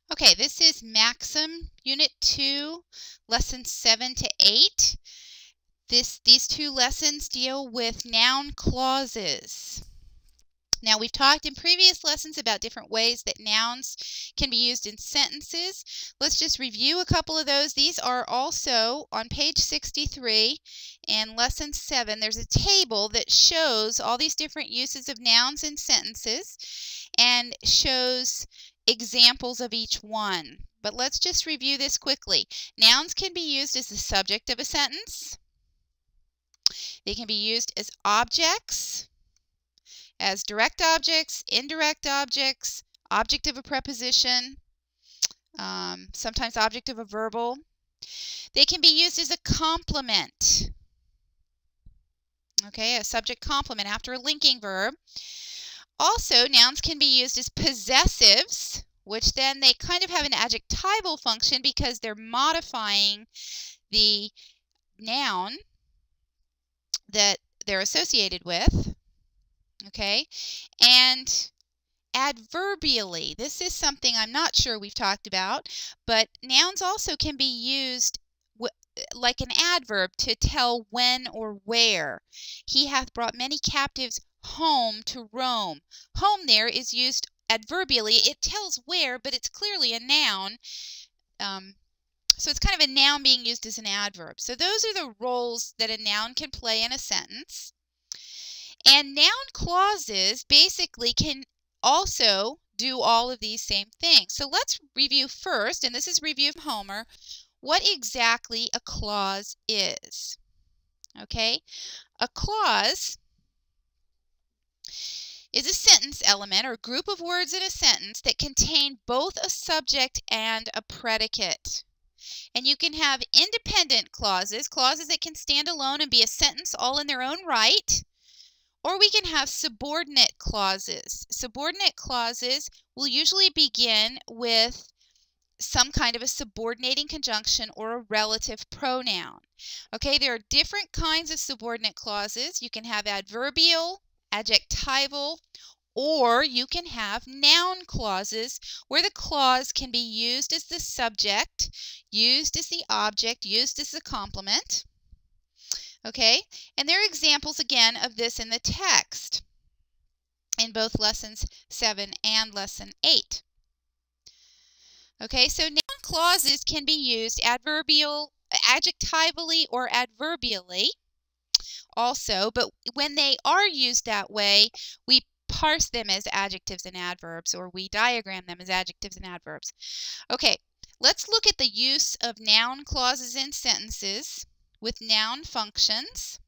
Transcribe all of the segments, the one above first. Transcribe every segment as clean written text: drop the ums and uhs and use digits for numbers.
Okay, this is Maxim Unit 2, Lesson 7 to 8. These two lessons deal with noun clauses. Now, we've talked in previous lessons about different ways that nouns can be used in sentences. Let's just review a couple of those. These are also on page 63 in Lesson 7. There's a table that shows all these different uses of nouns in sentences and shows examples of each one. But let's just review this quickly. Nouns can be used as the subject of a sentence. They can be used as objects, as direct objects, indirect objects, object of a preposition, sometimes object of a verbal. They can be used as a complement, okay, a subject complement after a linking verb. Also, nouns can be used as possessives, which then they kind of have an adjectival function because they're modifying the noun that they're associated with. Okay, and adverbially, this is something I'm not sure we've talked about, but nouns also can be used like an adverb to tell when or where. He hath brought many captives home to Rome. Home there is used adverbially. It tells where, but it's clearly a noun. So it's kind of a noun being used as an adverb. So those are the roles that a noun can play in a sentence. And noun clauses basically can also do all of these same things. So let's review first, and this is review from Homer, what exactly a clause is. Okay? A clause is a sentence element or group of words in a sentence that contain both a subject and a predicate. And you can have independent clauses, clauses that can stand alone and be a sentence all in their own right. Or we can have subordinate clauses. Subordinate clauses will usually begin with some kind of a subordinating conjunction or a relative pronoun. Okay, there are different kinds of subordinate clauses. You can have adverbial, adjectival, or you can have noun clauses where the clause can be used as the subject, used as the object, used as the complement. Okay, and there are examples again of this in the text in both lessons 7 and lesson 8. Okay, so noun clauses can be used adverbially or adverbially also, but when they are used that way, we parse them as adjectives and adverbs, or we diagram them as adjectives and adverbs. Okay, let's look at the use of noun clauses in sentences with noun functions.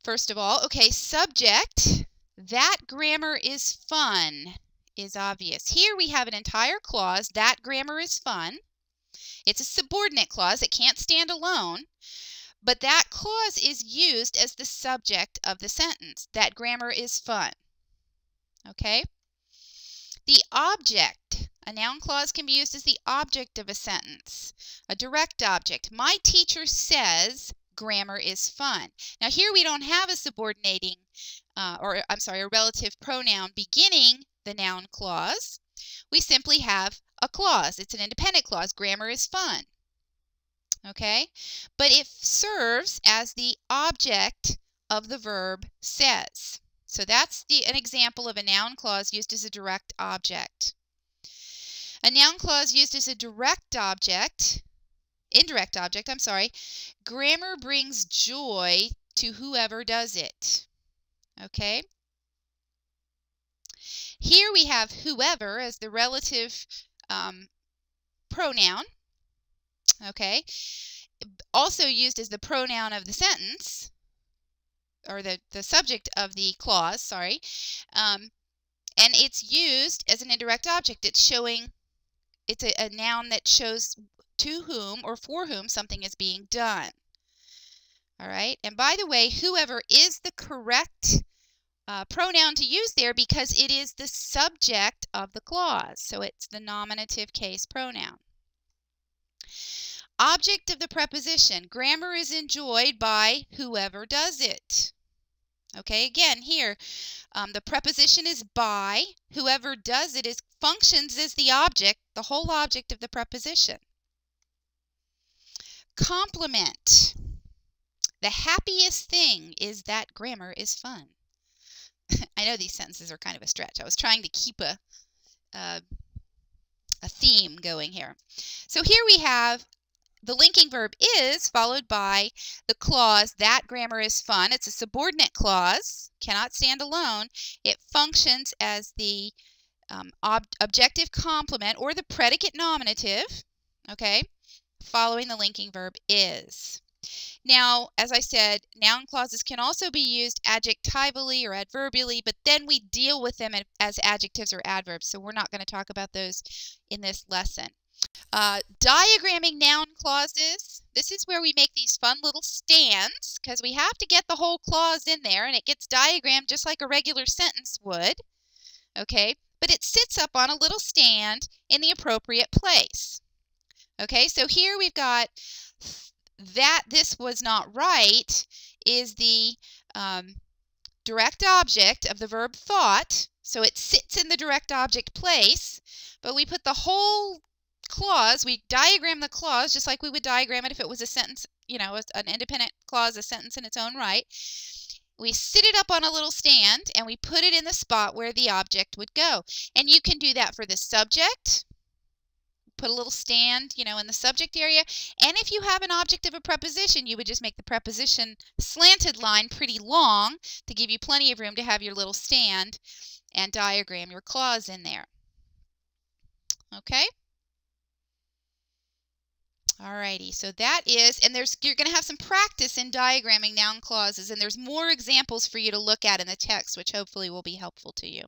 First of all, okay, subject, that grammar is fun, is obvious. Here we have an entire clause, that grammar is fun. It's a subordinate clause, it can't stand alone, but that clause is used as the subject of the sentence. That grammar is fun. Okay? The object, a noun clause can be used as the object of a sentence. A direct object. My teacher says grammar is fun. Now here we don't have a subordinating, a relative pronoun beginning the noun clause. We simply have a clause. It's an independent clause. Grammar is fun. Okay? But it serves as the object of the verb says. So that's an example of a noun clause used as a direct object. A noun clause used as a indirect object, grammar brings joy to whoever does it. Okay? Here we have whoever as the relative pronoun. Okay? Also used as the pronoun of the sentence, or the subject of the clause, sorry. And it's used as an indirect object. It's a noun that shows to whom or for whom something is being done. All right? And by the way, whoever is the correct pronoun to use there because it is the subject of the clause. So it's the nominative case pronoun. Object of the preposition. Grammar is enjoyed by whoever does it. Okay, again here, the preposition is by. Whoever does it is functions as the object, the whole object of the preposition. Complement. The happiest thing is that grammar is fun. I know these sentences are kind of a stretch. I was trying to keep a theme going here. So here we have the linking verb is followed by the clause, that grammar is fun. It's a subordinate clause, cannot stand alone. It functions as the objective complement or the predicate nominative, okay, following the linking verb is. Now, as I said, noun clauses can also be used adjectivally or adverbially, but then we deal with them as adjectives or adverbs, so we're not going to talk about those in this lesson. Diagramming noun clauses. This is where we make these fun little stands because we have to get the whole clause in there, and it gets diagrammed just like a regular sentence would, okay? But it sits up on a little stand in the appropriate place. Okay, so here we've got that this was not right is the direct object of the verb thought, so it sits in the direct object place, but we put the whole clause, we diagram the clause just like we would diagram it if it was a sentence, you know, an independent clause, a sentence in its own right. We sit it up on a little stand and we put it in the spot where the object would go. And you can do that for the subject. Put a little stand, you know, in the subject area. And if you have an object of a preposition, you would just make the preposition slanted line pretty long to give you plenty of room to have your little stand and diagram your clause in there. Okay? Alrighty, so that is, and you're going to have some practice in diagramming noun clauses, and there's more examples for you to look at in the text, which hopefully will be helpful to you.